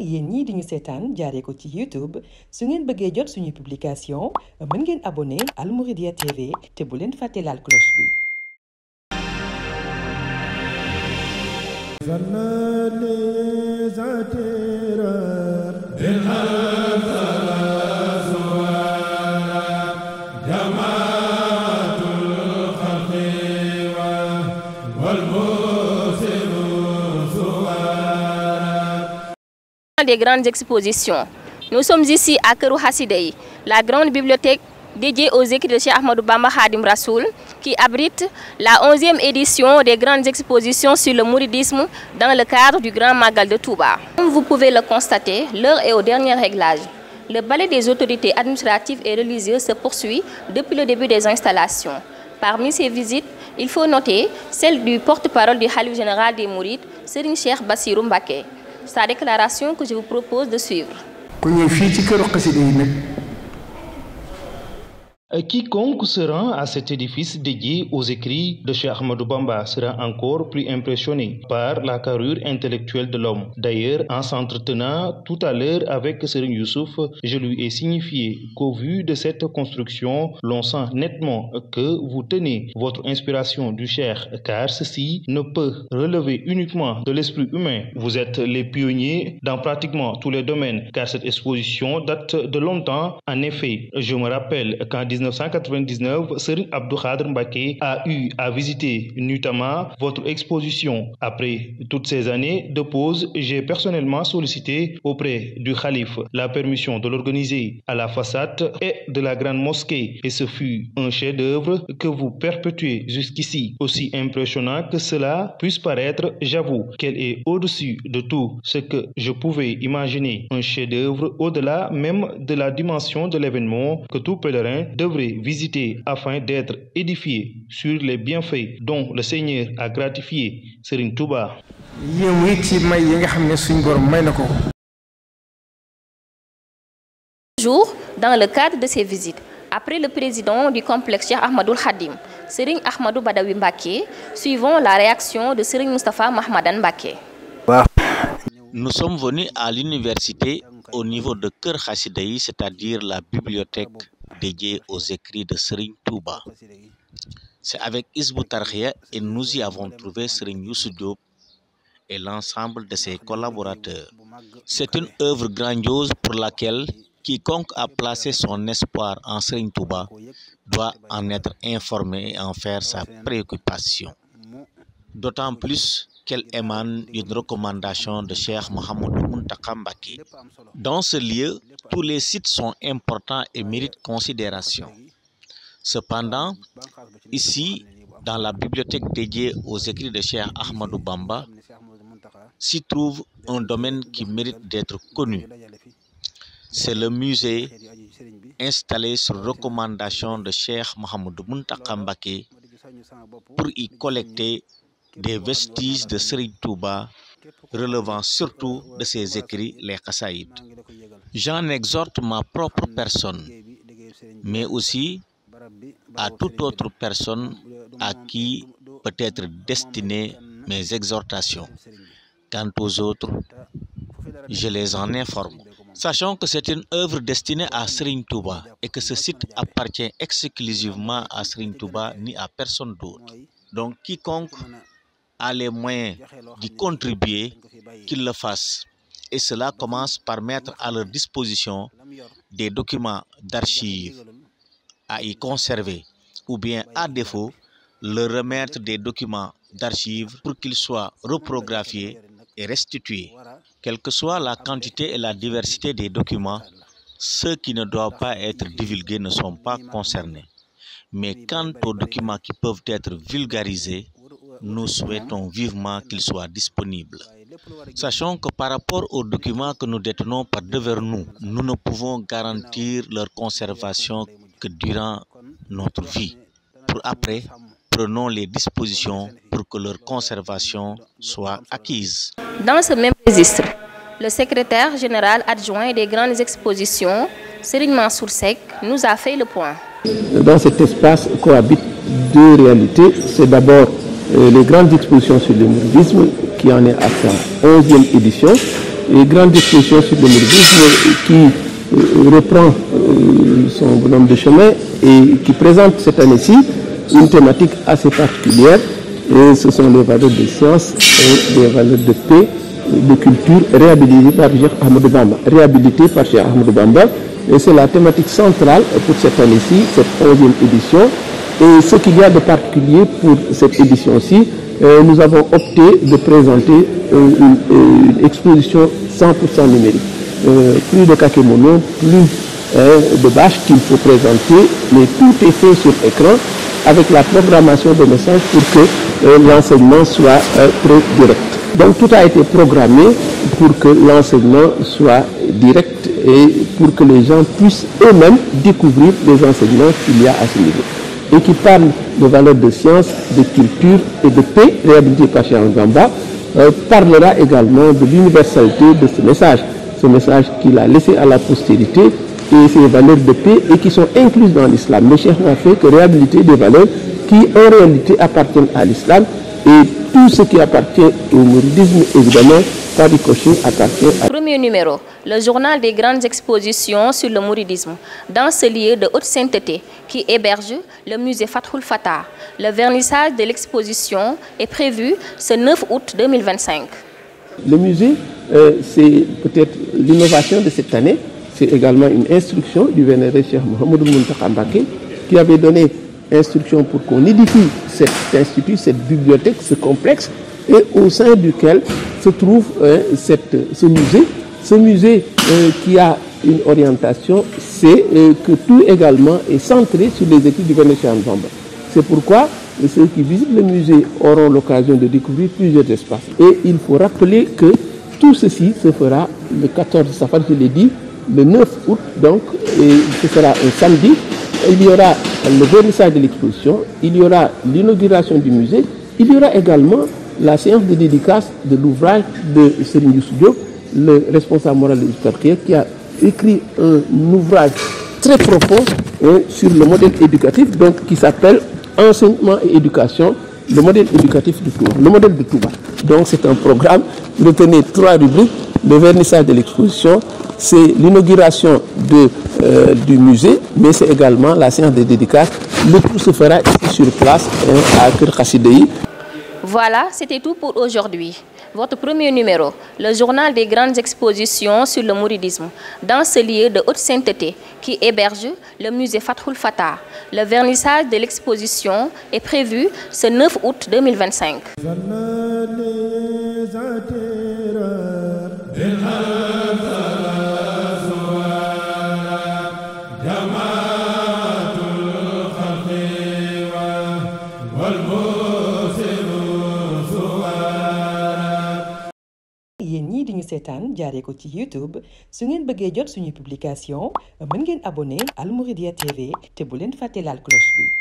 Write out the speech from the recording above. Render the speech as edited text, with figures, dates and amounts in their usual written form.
yéen ñii di ñu seetaan jaaree ko ci YouTube su ngeen bëggee jot suñu publication mën ngeen abonné Al Mouridiyyah TV te bu leen fàtte laal cloche bi. Des grandes expositions. Nous sommes ici à Kërou Hassidayi, la grande bibliothèque dédiée aux écrits de Cheikh Ahmadou Bamba Khadim Rassoul, qui abrite la 11e édition des grandes expositions sur le mouridisme dans le cadre du Grand Magal de Touba. Comme vous pouvez le constater, l'heure est au dernier réglage. Le balai des autorités administratives et religieuses se poursuit depuis le début des installations. Parmi ces visites, il faut noter celle du porte-parole du Khalife général des Mourides, Serigne Cheikh Bassirou Mbacké. Sa déclaration que je vous propose de suivre. Quiconque se rend à cet édifice dédié aux écrits de Cheikh Ahmadou Bamba sera encore plus impressionné par la carrure intellectuelle de l'homme. D'ailleurs, en s'entretenant tout à l'heure avec Serigne Youssouf, je lui ai signifié qu'au vu de cette construction, l'on sent nettement que vous tenez votre inspiration du Cheikh, car ceci ne peut relever uniquement de l'esprit humain. Vous êtes les pionniers dans pratiquement tous les domaines, car cette exposition date de longtemps. En effet, je me rappelle qu'en 1999, Serigne Abdou Khadr Mbacké a eu à visiter notamment votre exposition. Après toutes ces années de pause, j'ai personnellement sollicité auprès du Khalife la permission de l'organiser à la façade et de la grande mosquée. Et ce fut un chef-d'œuvre que vous perpétuez jusqu'ici. Aussi impressionnant que cela puisse paraître, j'avoue qu'elle est au-dessus de tout ce que je pouvais imaginer. Un chef-d'œuvre au-delà même de la dimension de l'événement que tout pèlerin devrait visiter afin d'être édifié sur les bienfaits dont le Seigneur a gratifié Serigne Touba. Toujours dans le cadre de ces visites, après le président du complexe Cheikh Ahmadoul Khadim, Serigne Ahmadou Badawi Mbacké, suivons la réaction de Serigne Moustapha Mahmadan Mbacké. Nous sommes venus à l'université au niveau de Kër Hassidayi, c'est-à-dire la bibliothèque dédiée aux écrits de Serigne Touba. C'est avec Hizbut Tarqiyyah et nous y avons trouvé Serigne Youssou Diop et l'ensemble de ses collaborateurs. C'est une œuvre grandiose pour laquelle quiconque a placé son espoir en Serigne Touba doit en être informé et en faire sa préoccupation. D'autant plus qu'elle émane d'une recommandation de Cheikh Mouhamadou Mountakha Mbacké. Dans ce lieu, tous les sites sont importants et méritent considération. Cependant, ici, dans la bibliothèque dédiée aux écrits de Cheikh Ahmadou Bamba, s'y trouve un domaine qui mérite d'être connu. C'est le musée installé sur recommandation de Cheikh Mouhamadou Mountakha Mbacké pour y collecter des vestiges de Serigne Touba relevant surtout de ses écrits, les Khassaïd. J'en exhorte ma propre personne, mais aussi à toute autre personne à qui peut être destinées mes exhortations. Quant aux autres, je les en informe. Sachant que c'est une œuvre destinée à Serigne Touba et que ce site appartient exclusivement à Serigne Touba ni à personne d'autre. Donc quiconque a les moyens d'y contribuer, qu'ils le fassent. Et cela commence par mettre à leur disposition des documents d'archives à y conserver, ou bien à défaut, leur remettre des documents d'archives pour qu'ils soient reprographiés et restitués. Quelle que soit la quantité et la diversité des documents, ceux qui ne doivent pas être divulgués ne sont pas concernés. Mais quant aux documents qui peuvent être vulgarisés, nous souhaitons vivement qu'ils soient disponibles. Sachant que par rapport aux documents que nous détenons par devers nous, nous ne pouvons garantir leur conservation que durant notre vie. Pour après, prenons les dispositions pour que leur conservation soit acquise. Dans ce même registre, le secrétaire général adjoint des grandes expositions, Serigne Mansour Seck, nous a fait le point. Dans cet espace cohabitent deux réalités. C'est d'abord les grandes expositions sur le mouridisme qui en est à sa 11e édition grande exposition sur le mouridisme qui reprend son bonhomme de chemin et qui présente cette année-ci une thématique assez particulière. Et ce sont les valeurs de science et les valeurs de paix, de culture réhabilitées par Cheikh Ahmadou Bamba. Réhabilitées par Cheikh Ahmadou Bamba. Et c'est la thématique centrale pour cette année-ci, cette 11e édition. Et ce qu'il y a de particulier pour cette édition-ci, nous avons opté de présenter une exposition 100% numérique. Plus de kakémono, plus de bâches qu'il faut présenter, mais tout est fait sur écran avec la programmation des messages pour que l'enseignement soit très direct. Donc tout a été programmé pour que l'enseignement soit direct et pour que les gens puissent eux-mêmes découvrir les enseignements qu'il y a à ce niveau. Et qui parle de valeurs de science, de culture et de paix, réhabilité par Cheikh Ahmadou Bamba, parlera également de l'universalité de ce message qu'il a laissé à la postérité et ces valeurs de paix et qui sont incluses dans l'islam. Le Cheikh n'a fait que réhabiliter des valeurs qui en réalité appartiennent à l'islam et tout ce qui appartient au mouridisme, évidemment, par ricochet, appartient à... Premier numéro, le journal des grandes expositions sur le mouridisme, dans ce lieu de haute sainteté qui héberge le musée Fathul Fatah. Le vernissage de l'exposition est prévu ce 9 août 2025. Le musée, c'est peut-être l'innovation de cette année. C'est également une instruction du vénéré Cheikh Mouhamadou Mountakha Mbacké qui avait donné instruction pour qu'on édifie cet institut, cette bibliothèque, ce complexe, et au sein duquel se trouve ce musée. Ce musée qui a une orientation, c'est que tout également est centré sur les écrits du vénéré Cheikh Ahmadou Bamba. C'est pourquoi ceux qui visitent le musée auront l'occasion de découvrir plusieurs espaces. Et il faut rappeler que tout ceci se fera le 14 Safar, je l'ai dit, le 9 août, donc, et ce sera un samedi. Il y aura le vernissage de l'exposition, il y aura l'inauguration du musée, il y aura également la séance de dédicace de l'ouvrage de Serigne Youssou Diop, le responsable moral de l'Histoire, qui a écrit un ouvrage très profond sur le modèle éducatif, donc qui s'appelle Enseignement et éducation, le modèle éducatif du Touba, le modèle de Touba. Donc c'est un programme, retenez 3 rubriques, le vernissage de l'exposition, c'est l'inauguration du musée, mais c'est également la séance de dédicace. Le tout se fera ici sur place à Kër Khassidei. Voilà, c'était tout pour aujourd'hui. Votre premier numéro, le journal des grandes expositions sur le mouridisme, dans ce lieu de haute sainteté qui héberge le musée Fathul Fatah. Le vernissage de l'exposition est prévu ce 9 août 2025. yéen ñii di ñu seetaan jaaree ko ci YouTube su ngeen bëggee jot suñu publication mën ngeen abonné Al Mouridiyyah TV te bu leen fàtte laal cloche bi.